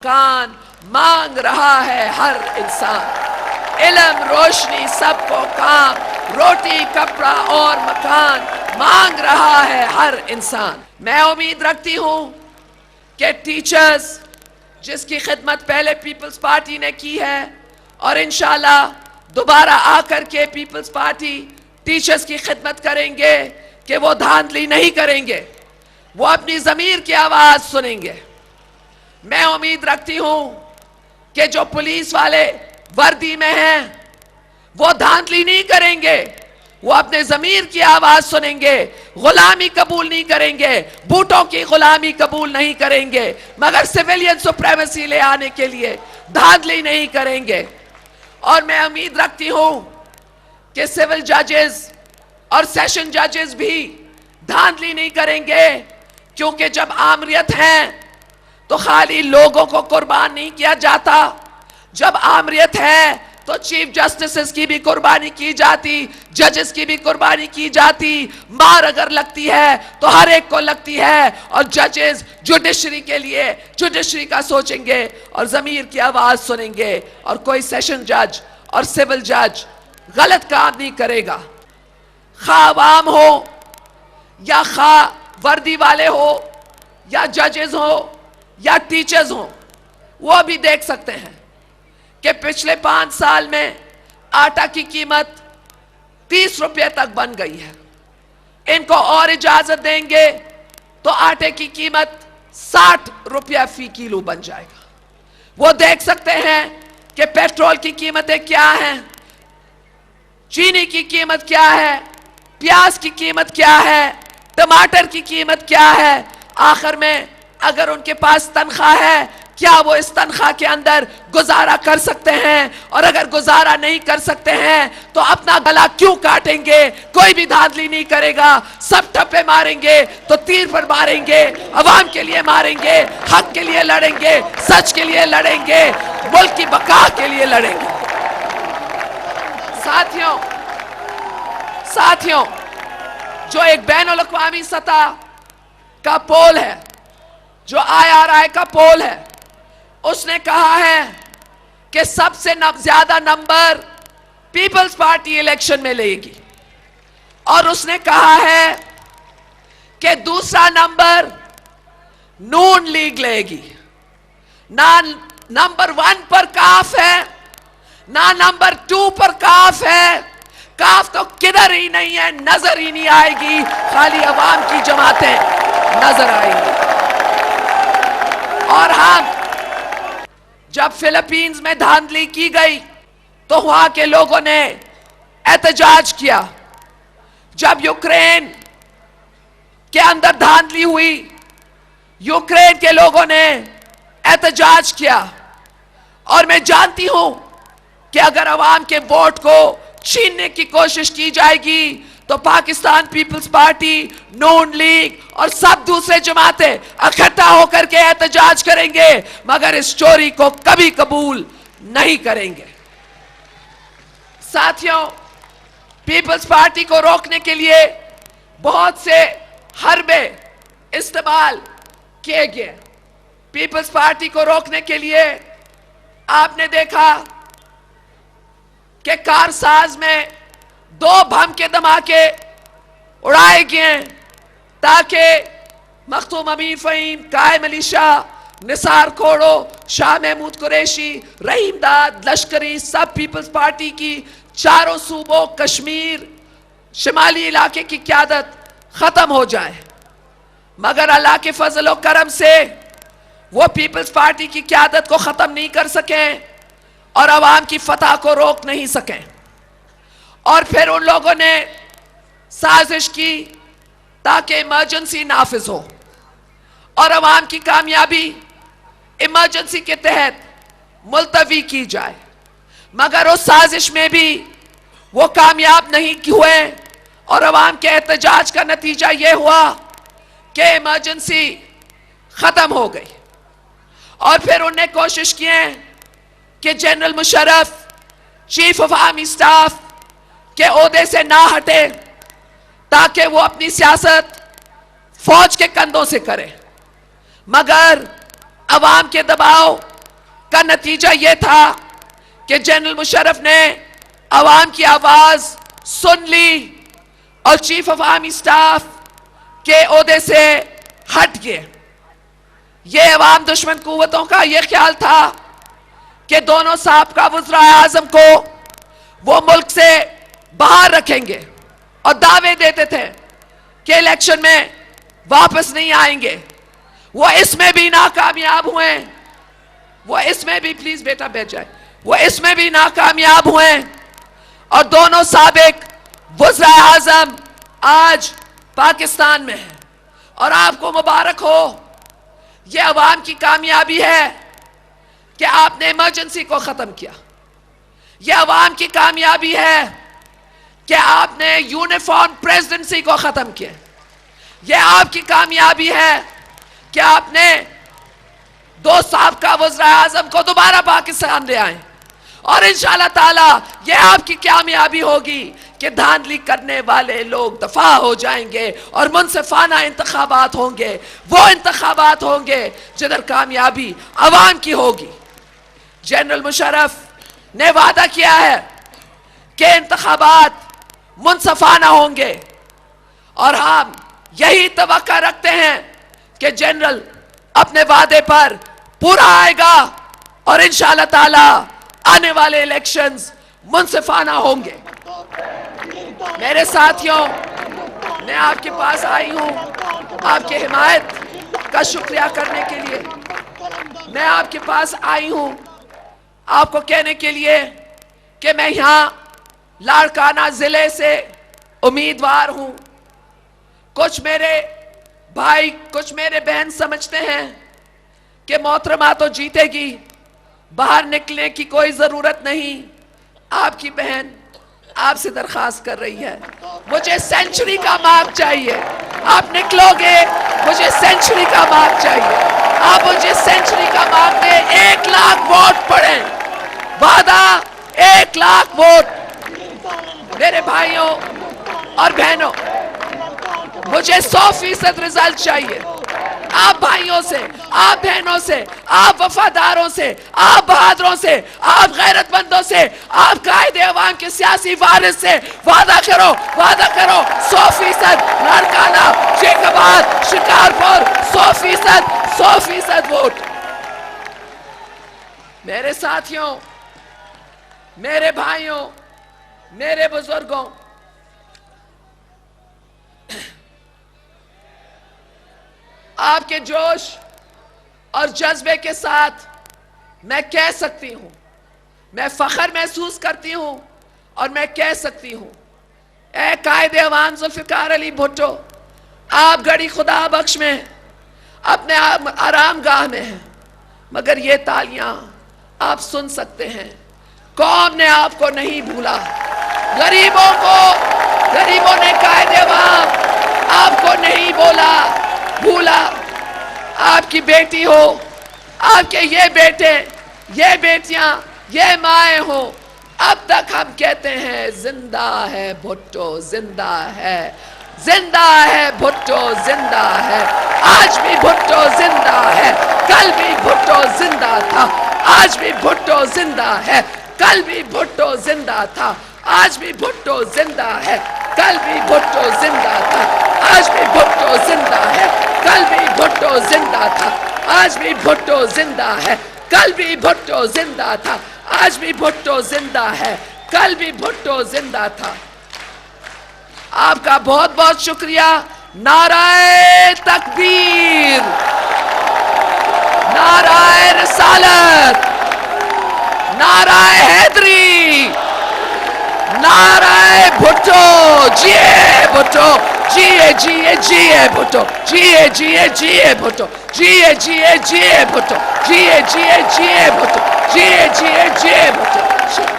کان مانگ رہا ہے ہر انسان، علم روشنی سب کو کام، روٹی کپڑا اور مکان مانگ رہا ہے ہر انسان۔ میں امید رکھتی ہوں کہ ٹیچرز جس کی خدمت پہلے پیپلز پارٹی نے کی ہے اور انشاءاللہ دوبارہ آ کر کے پیپلز پارٹی ٹیچرز کی خدمت کریں گے کہ وہ دھاندلی نہیں کریں گے، وہ اپنی ضمیر کی آواز سنیں گے۔ میں امید رکھتی ہوں کہ جو پولیس والے وردی میں ہیں وہ دھاندلی نہیں کریں گے، وہ اپنے ضمیر کی آواز سنیں گے، غلامی قبول نہیں کریں گے، بوٹوں کی غلامی قبول نہیں کریں گے، مگر سیویلین سپریمیسی لے آنے کے لیے دھاندلی نہیں کریں گے۔ اور میں امید رکھتی ہوں کہ سول ججز اور سیشن ججز بھی دھاندلی نہیں کریں گے، کیونکہ جب آمریت ہے تو خالی لوگوں کو قربان نہیں کیا جاتا، جب آمریت ہے تو چیف جسٹسز کی بھی قربانی کی جاتی، ججز کی بھی قربانی کی جاتی، مار اگر لگتی ہے تو ہر ایک کو لگتی ہے، اور ججز جوڈیشری کے لیے جوڈیشری کا سوچیں گے اور ضمیر کی آواز سنیں گے، اور کوئی سیشن جج اور سول جج غلط کام نہیں کرے گا، خواہ عوام ہو یا خواہ وردی والے ہو یا ججز ہو یا ٹیچرز ہوں، وہ بھی دیکھ سکتے ہیں کہ پچھلے 5 سال میں آٹا کی قیمت 30 روپے تک بن گئی ہے۔ ان کو اور اجازت دیں گے تو آٹے کی قیمت 60 روپیہ فی کلو بن جائے گا۔ وہ دیکھ سکتے ہیں کہ پیٹرول کی قیمتیں کیا ہیں، چینی کی قیمت کیا ہے، پیاز کی قیمت کیا ہے، ٹماٹر کی قیمت کیا ہے۔ آخر میں اگر ان کے پاس تنخواہ ہے کیا وہ اس تنخواہ کے اندر گزارا کر سکتے ہیں، اور اگر گزارا نہیں کر سکتے ہیں تو اپنا گلا کیوں کاٹیں گے؟ کوئی بھی دھاندلی نہیں کرے گا، سب ٹھپے ماریں گے تو تیر پر ماریں گے، عوام کے لیے ماریں گے، حق کے لیے لڑیں گے، سچ کے لیے لڑیں گے، ملک کی بقا کے لیے لڑیں گے۔ ساتھیوں جو ایک بین الاقوامی سطح کا پول ہے، جو IRI کا پول ہے، اس نے کہا ہے کہ سب سے زیادہ نمبر پیپلز پارٹی الیکشن میں لے گی، اور اس نے کہا ہے کہ دوسرا نمبر نون لیگ لے گی۔ نہ نمبر 1 پر کاف ہے، نہ نمبر 2 پر کاف ہے، کاف تو کدھر ہی نہیں ہے، نظر ہی نہیں آئے گی، خالی عوام کی جماعتیں نظر آئیں گی۔ اور ہم جب فلپینز میں دھاندلی کی گئی تو وہاں کے لوگوں نے احتجاج کیا، جب یوکرین کے اندر دھاندلی ہوئی یوکرین کے لوگوں نے احتجاج کیا، اور میں جانتی ہوں کہ اگر عوام کے ووٹ کو چھیننے کی کوشش کی جائے گی تو پاکستان پیپلز پارٹی، نون لیگ اور سب دوسرے جماعتیں اکٹھا ہو کر کے احتجاج کریں گے، مگر اس چوری کو کبھی قبول نہیں کریں گے۔ ساتھیوں، پیپلز پارٹی کو روکنے کے لیے بہت سے حربے استعمال کیے گئے۔ پیپلز پارٹی کو روکنے کے لیے آپ نے دیکھا کہ کارساز میں 2 بم کے دھماکے اڑائے گئے تاکہ مختوم امیر فہیم، قائم علی شاہ، نثار کھوڑو، شاہ محمود قریشی، رحیم داد، لشکری، سب پیپلز پارٹی کی چاروں صوبوں، کشمیر، شمالی علاقے کی قیادت ختم ہو جائے، مگر اللہ کے فضل و کرم سے وہ پیپلز پارٹی کی قیادت کو ختم نہیں کر سکیں اور عوام کی فتح کو روک نہیں سکیں۔ اور پھر ان لوگوں نے سازش کی تاکہ ایمرجنسی نافذ ہو اور عوام کی کامیابی ایمرجنسی کے تحت ملتوی کی جائے، مگر اس سازش میں بھی وہ کامیاب نہیں ہوئے، اور عوام کے احتجاج کا نتیجہ یہ ہوا کہ ایمرجنسی ختم ہو گئی۔ اور پھر انہوں نے کوشش کی کہ general Musharraf chief of army staff کے عہدے سے نہ ہٹے تاکہ وہ اپنی سیاست فوج کے کندھوں سے کرے، مگر عوام کے دباؤ کا نتیجہ یہ تھا کہ جنرل مشرف نے عوام کی آواز سن لی اور چیف آف آرمی سٹاف کے عہدے سے ہٹ گئے. یہ عوام دشمن قوتوں کا یہ خیال تھا کہ دونوں سابقہ وزرائے اعظم کو وہ ملک سے باہر رکھیں گے اور دعوے دیتے تھے کہ الیکشن میں واپس نہیں آئیں گے. وہ اس میں بھی ناکامیاب ہوئے. وہ اس میں بھی پلیز بیٹا بیٹھ جائے. وہ اس میں بھی ناکامیاب ہوئے اور دونوں سابق وزرائے اعظم آج پاکستان میں ہیں. اور آپ کو مبارک ہو. یہ عوام کی کامیابی ہے کہ آپ نے ایمرجنسی کو ختم کیا. یہ عوام کی کامیابی ہے کہ آپ نے یونیفارم پریزیڈنسی کو ختم کیا. یہ آپ کی کامیابی ہے کہ آپ نے دو سابقہ وزرائے اعظم کو دوبارہ پاکستان لے آئے. اور انشاءاللہ تعالی یہ آپ کی کامیابی ہوگی کہ دھاندلی کرنے والے لوگ دفاع ہو جائیں گے اور منصفانہ انتخابات ہوں گے. وہ انتخابات ہوں گے جدھر کامیابی عوام کی ہوگی. جنرل مشرف نے وعدہ کیا ہے کہ انتخابات منصفانہ ہوں گے اور ہم یہی توقع رکھتے ہیں کہ جنرل اپنے وعدے پر پورا آئے گا اور انشاءاللہ تعالی آنے والے الیکشنز منصفانہ ہوں گے. میرے ساتھیوں، میں آپ کے پاس آئی ہوں آپ کی حمایت کا شکریہ کرنے کے لیے. میں آپ کے پاس آئی ہوں آپ کو کہنے کے لیے کہ میں یہاں لاڑکانہ ضلع سے امیدوار ہوں. کچھ میرے بھائی، کچھ میرے بہن سمجھتے ہیں کہ محترمہ تو جیتے گی، باہر نکلنے کی کوئی ضرورت نہیں. آپ کی بہن آپ سے درخواست کر رہی ہے، مجھے سینچری کا مارک چاہیے. آپ نکلو گے، مجھے سینچری کا مارک چاہیے. آپ مجھے سینچری کا مارک دیں. 1 لاکھ ووٹ پڑیں. وعدہ 1 لاکھ ووٹ. میرے بھائیوں اور بہنوں، مجھے 100% رزلٹ چاہیے. آپ بھائیوں سے، آپ بہنوں سے، آپ وفاداروں سے، آپ بہادروں سے، آپ غیرت مندوں سے، آپ قائد عوام کے سیاسی وارث سے وعدہ کرو، وعدہ کرو. 100% لاڑکانہ، جیکاباد، شکارپور، 100% ووٹ. میرے ساتھیوں، میرے بھائیوں، میرے بزرگوں، آپ کے جوش اور جذبے کے ساتھ میں کہہ سکتی ہوں، میں فخر محسوس کرتی ہوں اور میں کہہ سکتی ہوں، اے قائد عوام ذوالفقار علی بھٹو، آپ گڑی خدا بخش میں اپنے آرام گاہ میں ہیں، مگر یہ تالیاں آپ سن سکتے ہیں. قوم نے آپ کو نہیں بھولا. غریبوں نے قائد عوام آپ کو نہیں بھولا. آپ کی بیٹی ہو، آپ کے یہ بیٹے، یہ بیٹیاں، یہ مائیں ہوں، اب تک ہم کہتے ہیں زندہ ہے بھٹو، زندہ ہے، زندہ ہے بھٹو، زندہ ہے. آج بھی بھٹو زندہ ہے، کل بھی بھٹو زندہ تھا. آج بھی بھٹو زندہ ہے، کل بھی بھٹو زندہ تھا. آج بھی بھٹو زندہ ہے، کل بھی بھٹو زندہ تھا. آج بھی بھٹو زندہ ہے، کل بھی بھٹو زندہ تھا. آج بھی بھٹو زندہ ہے، کل بھی بھٹو زندہ تھا. آج بھی بھٹو زندہ ہے، کل بھی بھٹو زندہ تھا. آپ کا بہت بہت شکریہ. نعرہ تکبیر، نعرہ رسالت، نعرہ حیدری، نعرہ بھٹو. جیے بھٹو، جیے جیے جیے بھٹو، جیے جیے جیے بھٹو، جیے جیے جیے بھٹو، جیے جیے جیے بھٹو، جیے جیے جیے بھٹو.